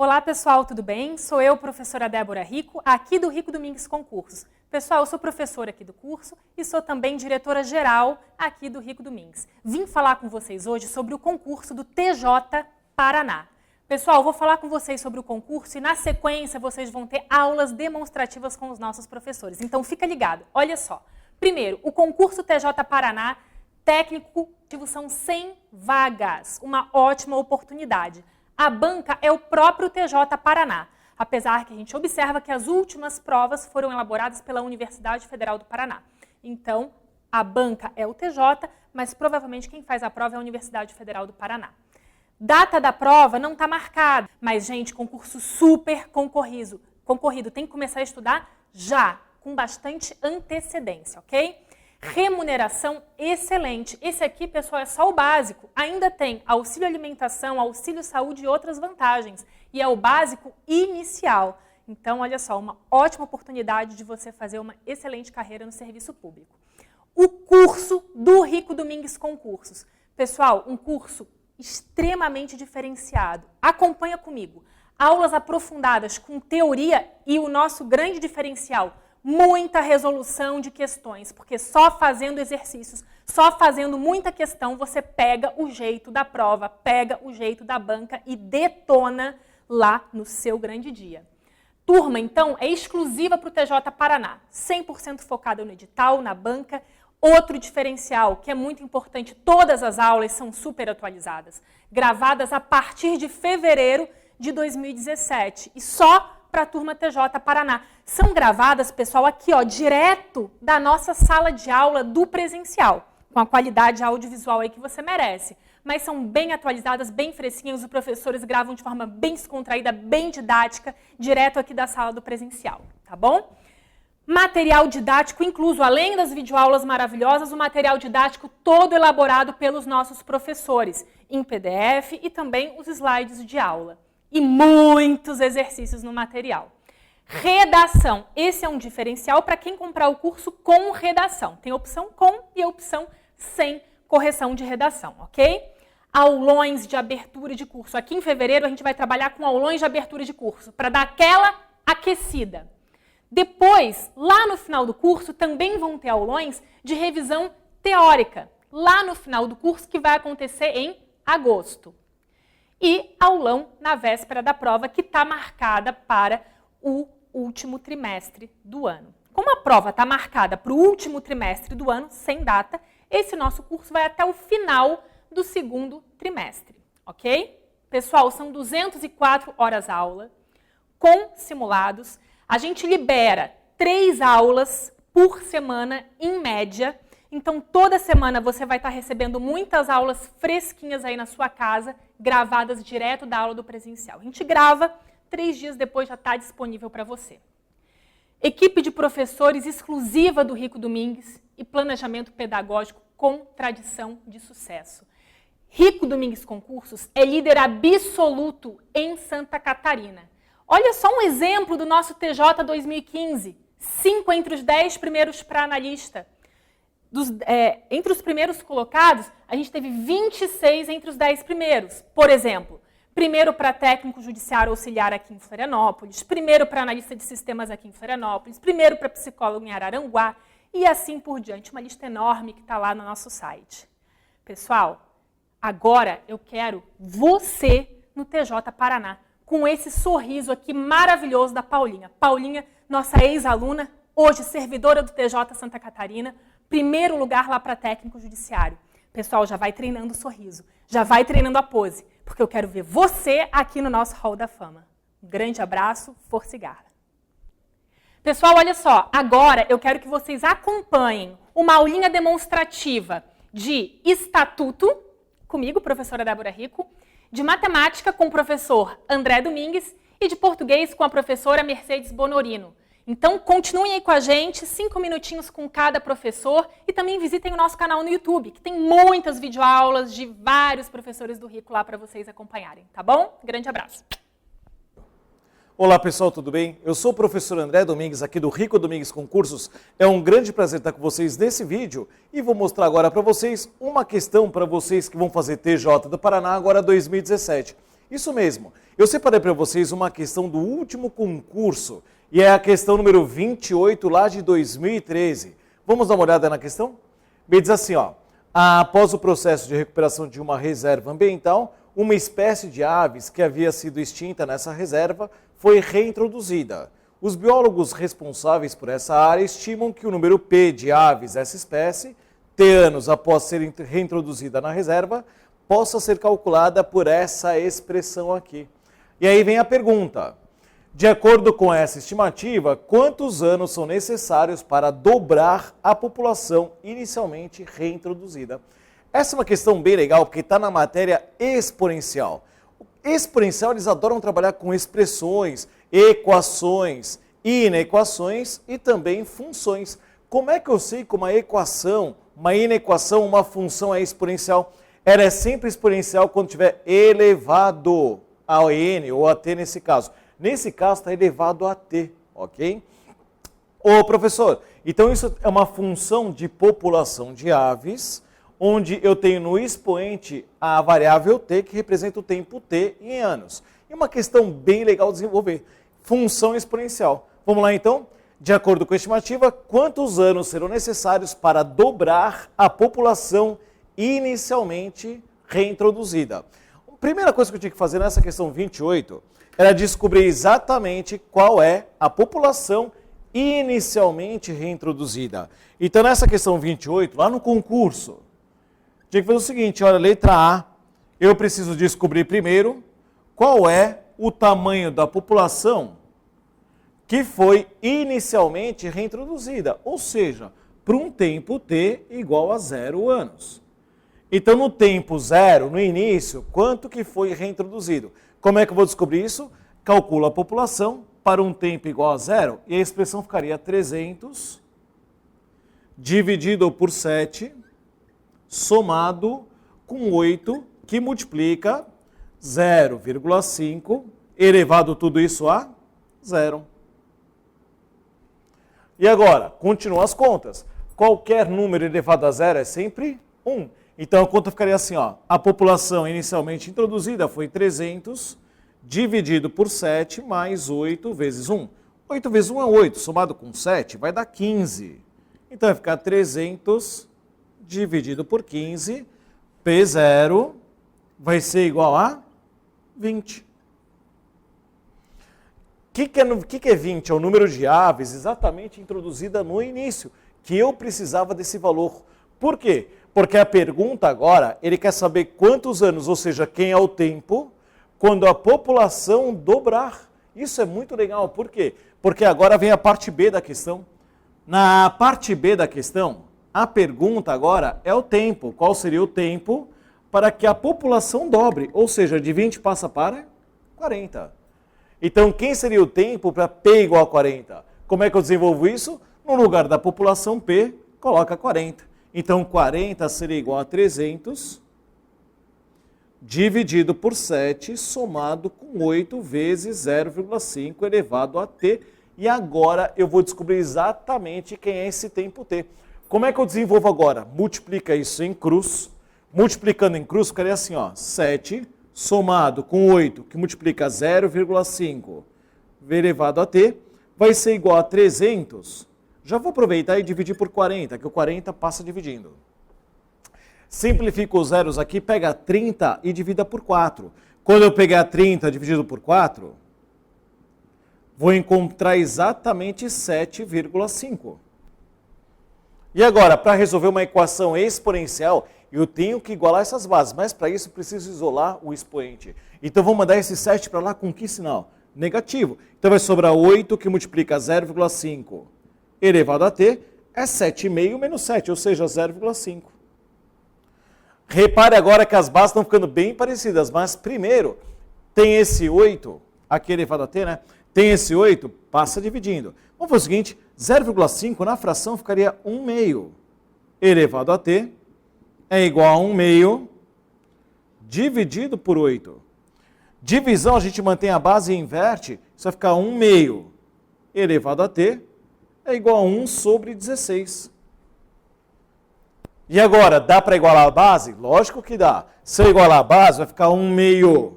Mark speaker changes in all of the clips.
Speaker 1: Olá pessoal, tudo bem? Sou eu, professora Débora Rico, aqui do Rico Domingues Concursos. Pessoal, eu sou professora aqui do curso e sou também diretora-geral aqui do Rico Domingues. Vim falar com vocês hoje sobre o concurso do TJ Paraná. Pessoal, eu vou falar com vocês sobre o concurso e na sequência vocês vão ter aulas demonstrativas com os nossos professores. Então fica ligado, olha só. Primeiro, o concurso TJ Paraná técnico são 100 vagas, uma ótima oportunidade. A banca é o próprio TJ Paraná, apesar que a gente observa que as últimas provas foram elaboradas pela Universidade Federal do Paraná. Então, a banca é o TJ, mas provavelmente quem faz a prova é a Universidade Federal do Paraná. Data da prova não está marcada, mas, gente, concurso super concorrido. Tem que começar a estudar já, com bastante antecedência, ok? Remuneração excelente. Esse aqui, pessoal, é só o básico. Ainda tem auxílio alimentação, auxílio saúde e outras vantagens. E é o básico inicial. Então, olha só, uma ótima oportunidade de você fazer uma excelente carreira no serviço público. O curso do Rico Domingues Concursos. Pessoal, um curso extremamente diferenciado. Acompanha comigo. Aulas aprofundadas com teoria e o nosso grande diferencial, muita resolução de questões, porque só fazendo exercícios, só fazendo muita questão, você pega o jeito da prova, pega o jeito da banca e detona lá no seu grande dia. Turma, então, é exclusiva para o TJ Paraná, 100% focada no edital, na banca. Outro diferencial, que é muito importante, todas as aulas são super atualizadas, gravadas a partir de fevereiro de 2017, e só para a turma TJ Paraná. São gravadas, pessoal, aqui, ó, direto da nossa sala de aula do presencial, com a qualidade audiovisual aí que você merece. Mas são bem atualizadas, bem fresquinhas, os professores gravam de forma bem descontraída, bem didática, direto aqui da sala do presencial, tá bom? Material didático incluso, além das videoaulas maravilhosas, o material didático todo elaborado pelos nossos professores, em PDF e também os slides de aula. E muitos exercícios no material. Redação. Esse é um diferencial para quem comprar o curso com redação. Tem opção com e opção sem correção de redação, ok? Aulões de abertura de curso. Aqui em fevereiro a gente vai trabalhar com aulões de abertura de curso, para dar aquela aquecida. Depois, lá no final do curso, também vão ter aulões de revisão teórica. Lá no final do curso, que vai acontecer em agosto. E aulão na véspera da prova, que está marcada para o último trimestre do ano. Como a prova está marcada para o último trimestre do ano, sem data, esse nosso curso vai até o final do segundo trimestre, ok? Pessoal, são 204 horas aula, com simulados. A gente libera 3 aulas por semana, em média. Então, toda semana você vai estar recebendo muitas aulas fresquinhas aí na sua casa, gravadas direto da aula do presencial. A gente grava, 3 dias depois já está disponível para você. Equipe de professores exclusiva do Rico Domingues e planejamento pedagógico com tradição de sucesso. Rico Domingues Concursos é líder absoluto em Santa Catarina. Olha só um exemplo do nosso TJ 2015. 5 entre os 10 primeiros para analista. Entre os primeiros colocados, a gente teve 26 entre os 10 primeiros. Por exemplo, primeiro para técnico judiciário auxiliar aqui em Florianópolis, primeiro para analista de sistemas aqui em Florianópolis, primeiro para psicólogo em Araranguá e assim por diante. Uma lista enorme que está lá no nosso site. Pessoal, agora eu quero você no TJ Paraná, com esse sorriso aqui maravilhoso da Paulinha. Paulinha, nossa ex-aluna, hoje servidora do TJ Santa Catarina, primeiro lugar lá para técnico judiciário. Pessoal, já vai treinando o sorriso, já vai treinando a pose, porque eu quero ver você aqui no nosso Hall da Fama. Um grande abraço, força e garra. Pessoal, olha só, agora eu quero que vocês acompanhem uma aulinha demonstrativa de estatuto, comigo, professora Débora Rico, de matemática com o professor André Domingues e de português com a professora Mercedes Bonorino. Então, continuem aí com a gente, 5 minutinhos com cada professor e também visitem o nosso canal no YouTube, que tem muitas videoaulas de vários professores do Rico lá para vocês acompanharem, tá bom? Grande abraço!
Speaker 2: Olá pessoal, tudo bem? Eu sou o professor André Domingues, aqui do Rico Domingues Concursos. É um grande prazer estar com vocês nesse vídeo e vou mostrar agora para vocês uma questão para vocês que vão fazer TJ do Paraná agora 2017. Isso mesmo. Eu separei para vocês uma questão do último concurso, e é a questão número 28, lá de 2013. Vamos dar uma olhada na questão? Me diz assim, ó. Após o processo de recuperação de uma reserva ambiental, uma espécie de aves que havia sido extinta nessa reserva foi reintroduzida. Os biólogos responsáveis por essa área estimam que o número P de aves dessa espécie, T anos após ser reintroduzida na reserva, possa ser calculada por essa expressão aqui. E aí vem a pergunta. De acordo com essa estimativa, quantos anos são necessários para dobrar a população inicialmente reintroduzida? Essa é uma questão bem legal, porque está na matéria exponencial. Exponencial, eles adoram trabalhar com expressões, equações, inequações e também funções. Como é que eu sei que uma equação, uma inequação, uma função é exponencial? Ela é sempre exponencial quando tiver elevado a n ou a t nesse caso. Nesse caso está elevado a t, ok? Ô professor, então isso é uma função de população de aves, onde eu tenho no expoente a variável t, que representa o tempo t em anos. E uma questão bem legal de desenvolver, função exponencial. Vamos lá então? De acordo com a estimativa, quantos anos serão necessários para dobrar a população inicialmente reintroduzida? A primeira coisa que eu tinha que fazer nessa questão 28 era descobrir exatamente qual é a população inicialmente reintroduzida. Então, nessa questão 28, lá no concurso, tinha que fazer o seguinte, olha, letra A, eu preciso descobrir primeiro qual é o tamanho da população que foi inicialmente reintroduzida, ou seja, para um tempo t igual a 0 anos. Então, no tempo 0, no início, quanto que foi reintroduzido? Como é que eu vou descobrir isso? Calculo a população para um tempo igual a 0 e a expressão ficaria 300 dividido por 7 somado com 8, que multiplica 0,5 elevado tudo isso a 0. E agora, continuam as contas. Qualquer número elevado a 0 é sempre 1. Então a conta ficaria assim, ó, a população inicialmente introduzida foi 300 dividido por 7 mais 8 vezes 1. 8 vezes 1 é 8, somado com 7 vai dar 15. Então vai ficar 300 dividido por 15, P0 vai ser igual a 20. O que é 20? É o número de aves exatamente introduzida no início, que eu precisava desse valor. Por quê? Porque a pergunta agora, ele quer saber quantos anos, ou seja, quem é o tempo, quando a população dobrar. Isso é muito legal. Por quê? Porque agora vem a parte B da questão. Na parte B da questão, a pergunta agora é o tempo. Qual seria o tempo para que a população dobre? Ou seja, de 20 passa para 40. Então, quem seria o tempo para P igual a 40? Como é que eu desenvolvo isso? No lugar da população P, coloca 40. Então, 40 seria igual a 300 dividido por 7, somado com 8 vezes 0,5 elevado a t. E agora eu vou descobrir exatamente quem é esse tempo t. Como é que eu desenvolvo agora? Multiplica isso em cruz. Multiplicando em cruz, ficaria assim, ó, 7 somado com 8, que multiplica 0,5 elevado a t, vai ser igual a 300. Já vou aproveitar e dividir por 40, que o 40 passa dividindo. Simplifico os zeros aqui, pega 30 e divida por 4. Quando eu pegar 30 dividido por 4, vou encontrar exatamente 7,5. E agora, para resolver uma equação exponencial, eu tenho que igualar essas bases, mas para isso eu preciso isolar o expoente. Então vou mandar esse 7 para lá com que sinal? Negativo. Então vai sobrar 8, que multiplica 0,5 elevado a t, é 7,5 menos 7, ou seja, 0,5. Repare agora que as bases estão ficando bem parecidas, mas primeiro tem esse 8, aqui elevado a t, né? Tem esse 8, passa dividindo. Vamos fazer o seguinte, 0,5 na fração ficaria 1/2 elevado a t é igual a 1/2 dividido por 8. Divisão, a gente mantém a base e inverte, isso vai ficar 1/2 elevado a t é igual a 1 sobre 16. E agora, dá para igualar a base? Lógico que dá. Se eu igualar a base, vai ficar 1/2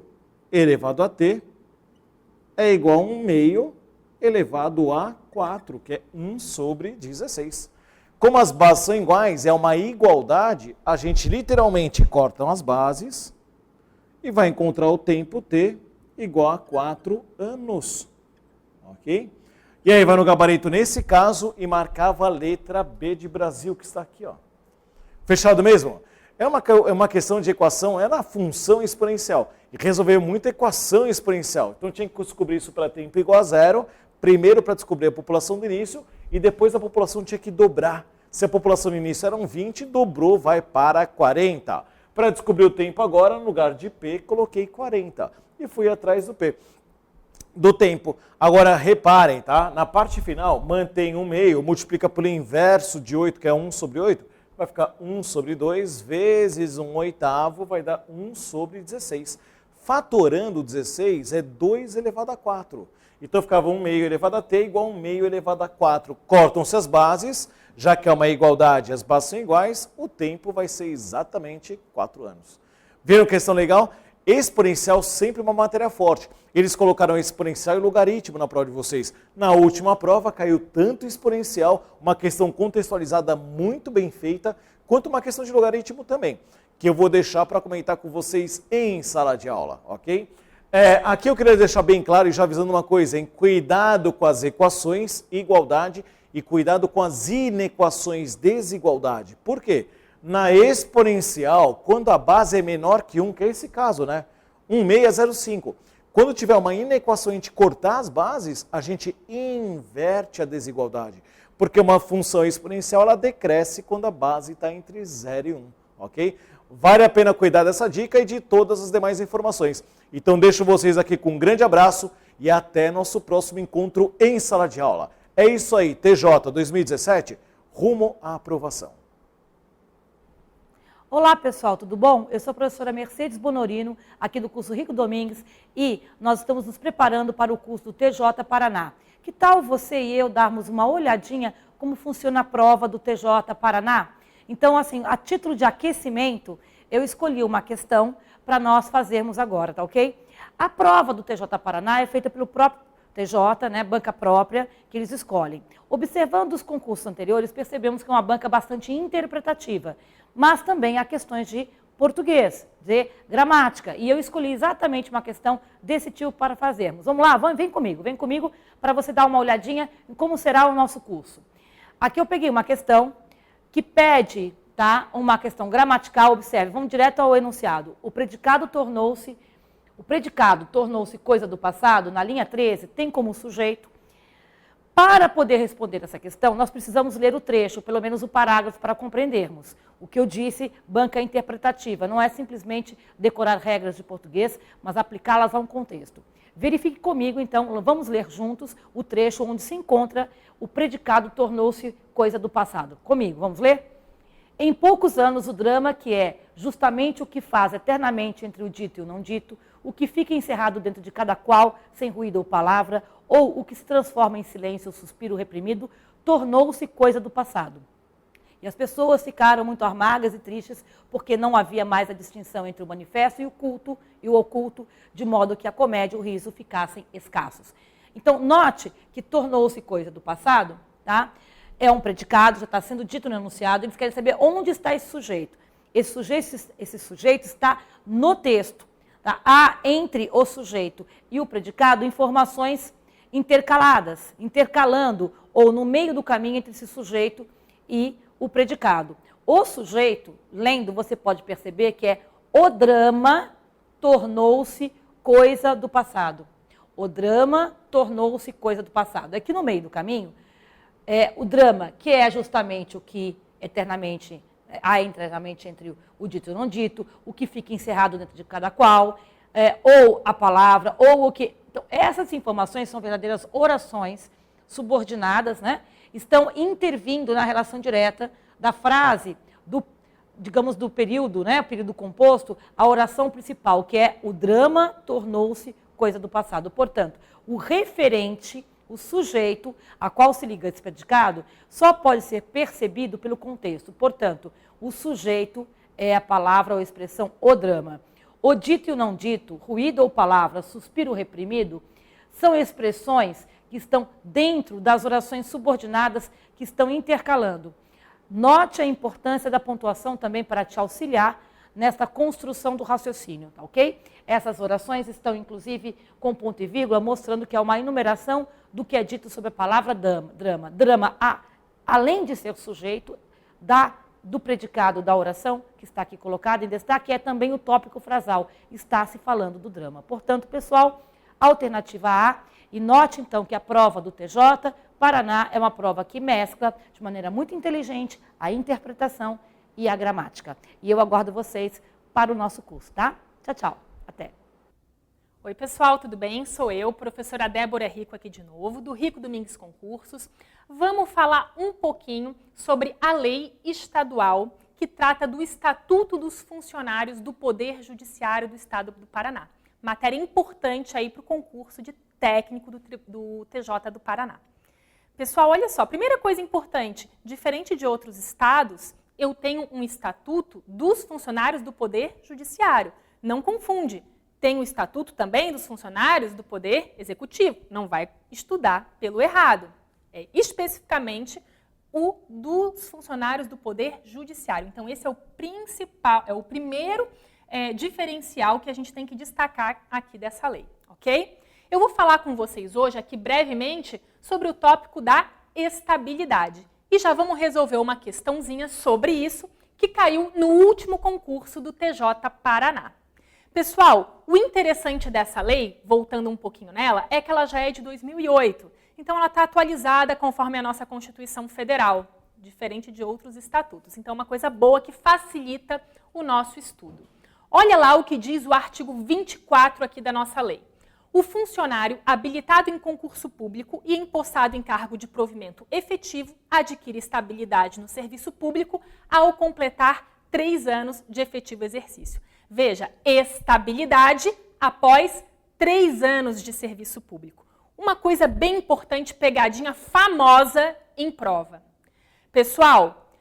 Speaker 2: elevado a t é igual a 1 meio elevado a 4, que é 1 sobre 16. Como as bases são iguais, é uma igualdade, a gente literalmente corta as bases e vai encontrar o tempo t igual a 4 anos. Ok? E aí vai no gabarito nesse caso e marcava a letra B de Brasil, que está aqui. Ó. Fechado mesmo? É uma questão de equação, era a função exponencial. E resolveu muita equação exponencial. Então tinha que descobrir isso para tempo igual a zero, primeiro para descobrir a população do início, e depois a população tinha que dobrar. Se a população no início era 20, dobrou, vai para 40. Para descobrir o tempo agora, no lugar de P, coloquei 40. E fui atrás do P. Do tempo. Agora, reparem, tá? Na parte final, mantém 1 meio, multiplica pelo inverso de 8, que é 1 sobre 8, vai ficar 1 sobre 2 vezes 1 oitavo, vai dar 1 sobre 16. Fatorando 16 é 2 elevado a 4. Então ficava 1 meio elevado a t igual a 1 meio elevado a 4. Cortam-se as bases, já que é uma igualdade, as bases são iguais, o tempo vai ser exatamente 4 anos. Viram questão legal? Exponencial sempre uma matéria forte. Eles colocaram exponencial e logaritmo na prova de vocês. Na última prova caiu tanto exponencial, uma questão contextualizada muito bem feita, quanto uma questão de logaritmo também, que eu vou deixar para comentar com vocês em sala de aula, ok? Aqui eu queria deixar bem claro e já avisando uma coisa, hein? Cuidado com as equações, igualdade, e cuidado com as inequações, desigualdade. Por quê? Na exponencial, quando a base é menor que 1, que é esse caso, né? 1 meio é 0,5. Quando tiver uma inequação e a gente cortar as bases, a gente inverte a desigualdade. Porque uma função exponencial, ela decresce quando a base está entre 0 e 1, ok? Vale a pena cuidar dessa dica e de todas as demais informações. Então deixo vocês aqui com um grande abraço e até nosso próximo encontro em sala de aula. É isso aí, TJ 2017, rumo à aprovação.
Speaker 3: Olá pessoal, tudo bom? Eu sou a professora Mercedes Bonorino, aqui do curso Rico Domingues, e nós estamos nos preparando para o curso do TJ Paraná. Que tal você e eu darmos uma olhadinha como funciona a prova do TJ Paraná? Então, assim, a título de aquecimento, eu escolhi uma questão para nós fazermos agora, tá ok? A prova do TJ Paraná é feita pelo próprio TJ, né, banca própria, que eles escolhem. Observando os concursos anteriores, percebemos que é uma banca bastante interpretativa, mas também há questões de português, de gramática, e eu escolhi exatamente uma questão desse tipo para fazermos. Vamos lá, vem comigo para você dar uma olhadinha em como será o nosso curso. Aqui eu peguei uma questão que pede, tá, uma questão gramatical, observe, vamos direto ao enunciado. O predicado tornou-se coisa do passado, na linha 13, tem como sujeito. Para poder responder essa questão, nós precisamos ler o trecho, pelo menos o parágrafo, para compreendermos. O que eu disse, banca interpretativa, não é simplesmente decorar regras de português, mas aplicá-las a um contexto. Verifique comigo, então, vamos ler juntos o trecho onde se encontra o predicado tornou-se coisa do passado. Comigo, vamos ler? Em poucos anos, o drama, que é justamente o que faz eternamente entre o dito e o não dito, o que fica encerrado dentro de cada qual, sem ruído ou palavra, ou o que se transforma em silêncio ou suspiro reprimido, tornou-se coisa do passado. E as pessoas ficaram muito amargas e tristes, porque não havia mais a distinção entre o manifesto e o oculto, de modo que a comédia e o riso ficassem escassos. Então, note que tornou-se coisa do passado, tá? É um predicado, já está sendo dito no enunciado, eles querem saber onde está esse sujeito. Esse sujeito está no texto. Tá? Há entre o sujeito e o predicado informações intercaladas, intercalando, ou no meio do caminho entre esse sujeito e o predicado. O sujeito, lendo, você pode perceber que é o drama tornou-se coisa do passado. O drama tornou-se coisa do passado. Aqui no meio do caminho, o drama, que é justamente o que há eternamente entre o dito e o não dito, o que fica encerrado dentro de cada qual, ou a palavra, ou o que... Então, essas informações são verdadeiras orações subordinadas, né? Estão intervindo na relação direta da frase, digamos, do período, né? Período composto, a oração principal, que é o drama tornou-se coisa do passado. Portanto, o referente, o sujeito a qual se liga esse predicado, só pode ser percebido pelo contexto. Portanto, o sujeito é a palavra ou expressão o drama. o dito e o não dito, ruído ou palavra, suspiro reprimido, são expressões que estão dentro das orações subordinadas que estão intercalando. Note a importância da pontuação também para te auxiliar nessa construção do raciocínio, tá ok? Essas orações estão, inclusive, com ponto e vírgula, mostrando que é uma enumeração do que é dito sobre a palavra drama. Drama, além de ser sujeito do predicado da oração, que está aqui colocado em destaque, é também o tópico frasal. Está se falando do drama. Portanto, pessoal, alternativa A. E note, então, que a prova do TJ Paraná é uma prova que mescla, de maneira muito inteligente, a interpretação e a gramática. E eu aguardo vocês para o nosso curso, tá? Tchau, tchau. Até.
Speaker 1: Oi, pessoal, tudo bem? Sou eu, professora Débora Rico aqui de novo, do Rico Domingues Concursos. Vamos falar um pouquinho sobre a lei estadual que trata do Estatuto dos Funcionários do Poder Judiciário do Estado do Paraná. Matéria importante aí para o concurso de técnico do TJ do Paraná. Pessoal, olha só, primeira coisa importante, diferente de outros estados, eu tenho um Estatuto dos Funcionários do Poder Judiciário. Não confunde. Tem o Estatuto também dos Funcionários do Poder Executivo. Não vai estudar pelo errado. É especificamente o dos funcionários do Poder Judiciário. Então, esse é o principal, é o primeiro diferencial que a gente tem que destacar aqui dessa lei, ok? Eu vou falar com vocês hoje, aqui brevemente, sobre o tópico da estabilidade. E já vamos resolver uma questãozinha sobre isso, que caiu no último concurso do TJ Paraná. Pessoal, o interessante dessa lei, voltando um pouquinho nela, é que ela já é de 2008. Então, ela está atualizada conforme a nossa Constituição Federal, diferente de outros estatutos. Então, é uma coisa boa que facilita o nosso estudo. Olha lá o que diz o artigo 24 aqui da nossa lei. O funcionário habilitado em concurso público e empossado em cargo de provimento efetivo adquire estabilidade no serviço público ao completar 3 anos de efetivo exercício. Veja, estabilidade após 3 anos de serviço público. Uma coisa bem importante, pegadinha famosa em prova. Pessoal,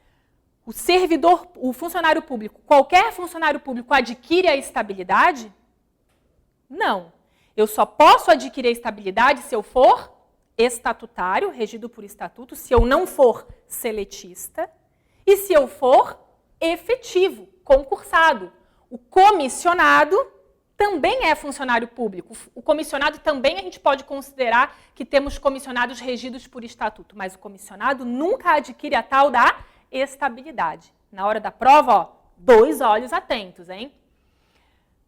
Speaker 1: o funcionário público, qualquer funcionário público adquire a estabilidade? Não. Eu só posso adquirir a estabilidade se eu for estatutário, regido por estatuto, se eu não for seletista e se eu for efetivo, concursado. O comissionado também é funcionário público. O comissionado também a gente pode considerar que temos comissionados regidos por estatuto, mas o comissionado nunca adquire a tal da estabilidade. Na hora da prova, ó, 2 olhos atentos, hein?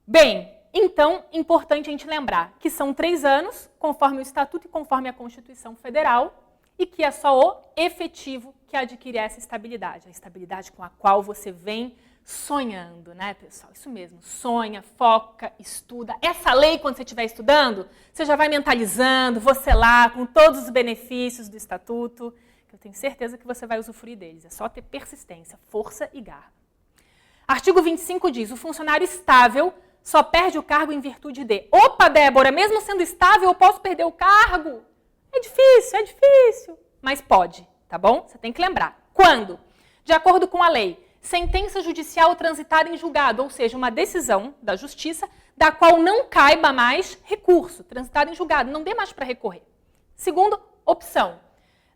Speaker 1: Bem, então, importante a gente lembrar que são 3 anos, conforme o Estatuto e conforme a Constituição Federal, e que é só o efetivo que adquire essa estabilidade. A estabilidade com a qual você vem sonhando, né, pessoal? Isso mesmo, sonha, foca, estuda. Essa lei, quando você estiver estudando, você já vai mentalizando, você lá, com todos os benefícios do Estatuto, que eu tenho certeza que você vai usufruir deles. É só ter persistência, força e garra. Artigo 25 diz, o funcionário estável só perde o cargo em virtude de... Opa, Débora, mesmo sendo estável, eu posso perder o cargo? É difícil, mas pode, tá bom? Você tem que lembrar. Quando? De acordo com a lei, sentença judicial transitada em julgado, ou seja, uma decisão da justiça da qual não caiba mais recurso, transitada em julgado, não dê mais para recorrer. Segunda opção,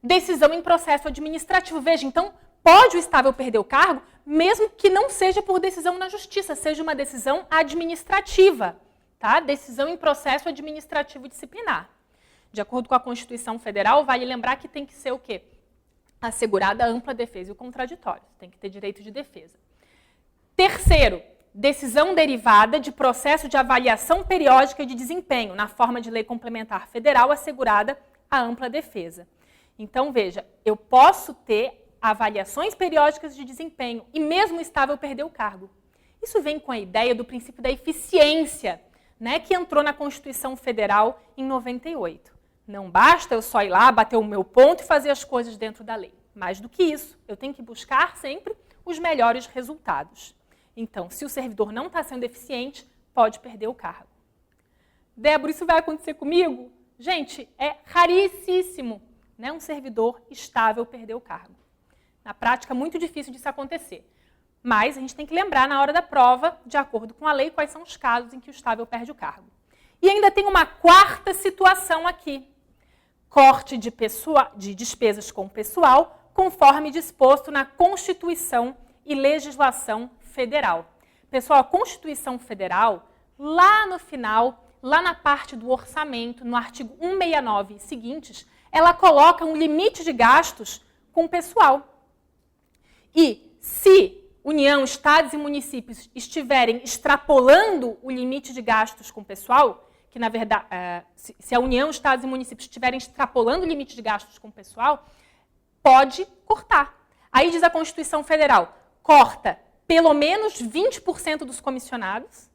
Speaker 1: decisão em processo administrativo. Veja, então, pode o estável perder o cargo, mesmo que não seja por decisão na justiça, seja uma decisão administrativa, tá? Decisão em processo administrativo disciplinar. De acordo com a Constituição Federal, vale lembrar que tem que ser o quê? Assegurada a ampla defesa e o contraditório. Tem que ter direito de defesa. Terceiro, decisão derivada de processo de avaliação periódica de desempenho, na forma de lei complementar federal, assegurada a ampla defesa. Então, veja, eu posso ter avaliações periódicas de desempenho e mesmo estável perder o cargo. Isso vem com a ideia do princípio da eficiência, né, que entrou na Constituição Federal em 98. Não basta eu só ir lá, bater o meu ponto e fazer as coisas dentro da lei. Mais do que isso, eu tenho que buscar sempre os melhores resultados. Então, se o servidor não está sendo eficiente, pode perder o cargo. Débora, isso vai acontecer comigo? Gente, é raríssimo, né, um servidor estável perder o cargo. Na prática, muito difícil disso acontecer. Mas a gente tem que lembrar na hora da prova, de acordo com a lei, quais são os casos em que o estável perde o cargo. E ainda tem uma quarta situação aqui. Corte de despesas com pessoal, conforme disposto na Constituição e legislação federal. Pessoal, a Constituição Federal, lá no final, lá na parte do orçamento, no artigo 169 e seguintes, ela coloca um limite de gastos com pessoal. E se União, estados e municípios estiverem extrapolando o limite de gastos com pessoal, que na verdade, se a União, estados e municípios estiverem extrapolando o limite de gastos com pessoal, pode cortar. Aí diz a Constituição Federal, corta pelo menos 20% dos comissionados,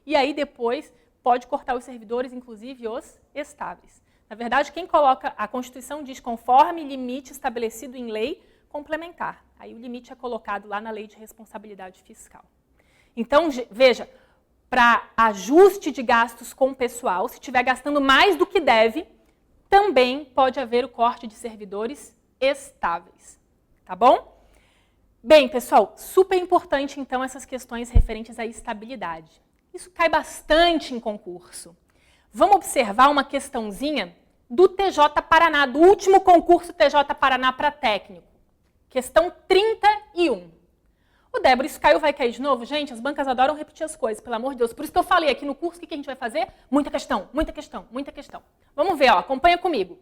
Speaker 1: e aí depois pode cortar os servidores, inclusive os estáveis. Na verdade, quem coloca, a Constituição diz conforme limite estabelecido em lei complementar. Aí o limite é colocado lá na Lei de Responsabilidade Fiscal. Então, veja, para ajuste de gastos com o pessoal, se estiver gastando mais do que deve, também pode haver o corte de servidores estáveis. Tá bom? Bem, pessoal, super importante, então, essas questões referentes à estabilidade. Isso cai bastante em concurso. Vamos observar uma questãozinha do TJ Paraná, do último concurso TJ Paraná para técnico. Questão 31. O Débora, isso caiu, vai cair de novo? Gente, as bancas adoram repetir as coisas, pelo amor de Deus. Por isso que eu falei aqui no curso, o que a gente vai fazer? Muita questão, muita questão, muita questão. Vamos ver, ó, acompanha comigo.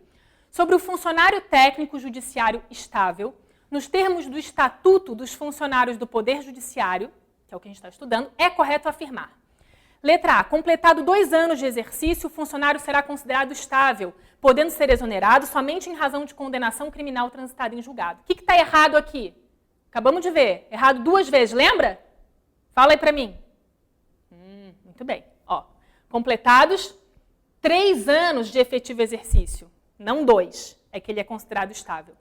Speaker 1: Sobre o funcionário técnico judiciário estável, nos termos do Estatuto dos Funcionários do Poder Judiciário, que é o que a gente está estudando, é correto afirmar. Letra A. Completado 2 anos de exercício, o funcionário será considerado estável, podendo ser exonerado somente em razão de condenação criminal transitada em julgado. O que está errado aqui? Acabamos de ver. Errado 2 vezes, lembra? Fala aí para mim. Muito bem. Ó, completados 3 anos de efetivo exercício, não 2. É que ele é considerado estável.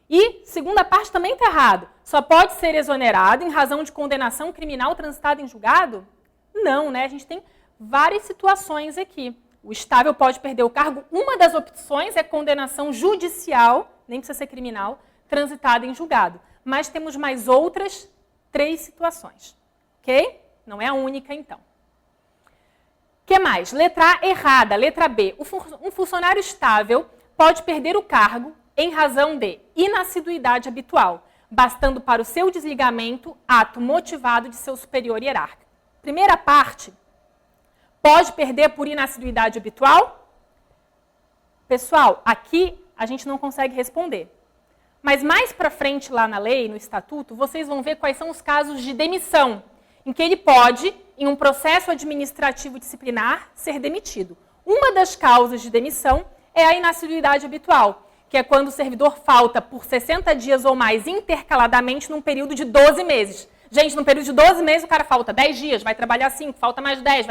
Speaker 1: E, segunda parte, também está errado. Só pode ser exonerado em razão de condenação criminal transitada em julgado? Não, né? A gente tem várias situações aqui. O estável pode perder o cargo. Uma das opções é condenação judicial, nem precisa ser criminal, transitada em julgado. Mas temos mais outras 3 situações. Ok? Não é a única, então. O que mais? Letra A errada. Letra B. Um funcionário estável pode perder o cargo em razão de inassiduidade habitual, bastando para o seu desligamento ato motivado de seu superior hierárquico. Primeira parte, pode perder por inassiduidade habitual? Pessoal, aqui a gente não consegue responder. Mas mais para frente lá na lei, no estatuto, vocês vão ver quais são os casos de demissão, em que ele pode, em um processo administrativo disciplinar, ser demitido. Uma das causas de demissão é a inassiduidade habitual, que é quando o servidor falta por 60 dias ou mais intercaladamente num período de 12 meses. Gente, num período de 12 meses o cara falta 10 dias, vai trabalhar 5, falta mais 10,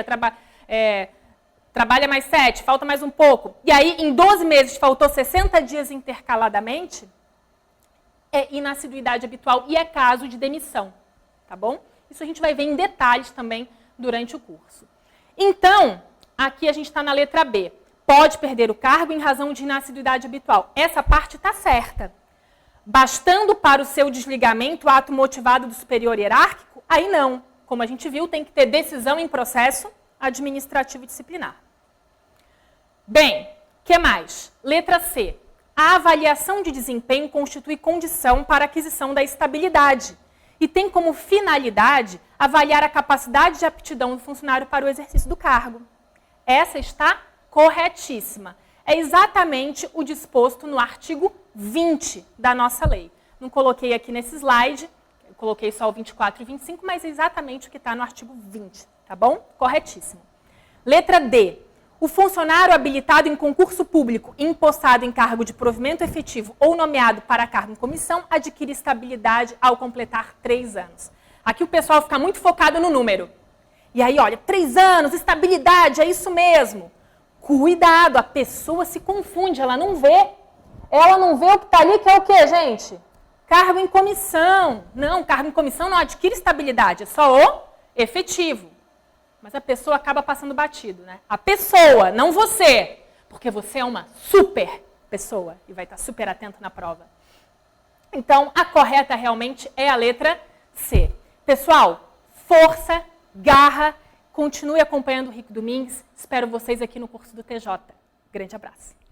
Speaker 1: trabalha mais 7, falta mais um pouco. E aí, em 12 meses, faltou 60 dias intercaladamente, é inassiduidade habitual e é caso de demissão, tá bom? Isso a gente vai ver em detalhes também durante o curso. Então, aqui a gente está na letra B. Pode perder o cargo em razão de inassiduidade habitual. Essa parte está certa. Bastando para o seu desligamento o ato motivado do superior hierárquico? Aí não. Como a gente viu, tem que ter decisão em processo administrativo disciplinar. Bem, o que mais? Letra C. A avaliação de desempenho constitui condição para a aquisição da estabilidade e tem como finalidade avaliar a capacidade de aptidão do funcionário para o exercício do cargo. Essa está corretíssima. É exatamente o disposto no artigo 20 da nossa lei. Não coloquei aqui nesse slide, eu coloquei só o 24 e 25, mas é exatamente o que está no artigo 20, tá bom? Corretíssimo. Letra D. O funcionário habilitado em concurso público e empossado em cargo de provimento efetivo ou nomeado para cargo em comissão adquire estabilidade ao completar 3 anos. Aqui o pessoal fica muito focado no número. E aí, olha, 3 anos, estabilidade, é isso mesmo. Cuidado, a pessoa se confunde, ela não vê. Ela não vê o que está ali, que é o quê, gente? Cargo em comissão. Não, cargo em comissão não adquire estabilidade, é só o efetivo. Mas a pessoa acaba passando batido, né? A pessoa, não você. Porque você é uma super pessoa e vai estar super atento na prova. Então, a correta realmente é a letra C. Pessoal, força, garra, continue acompanhando o Rico Domingues. Espero vocês aqui no curso do TJ. Grande abraço.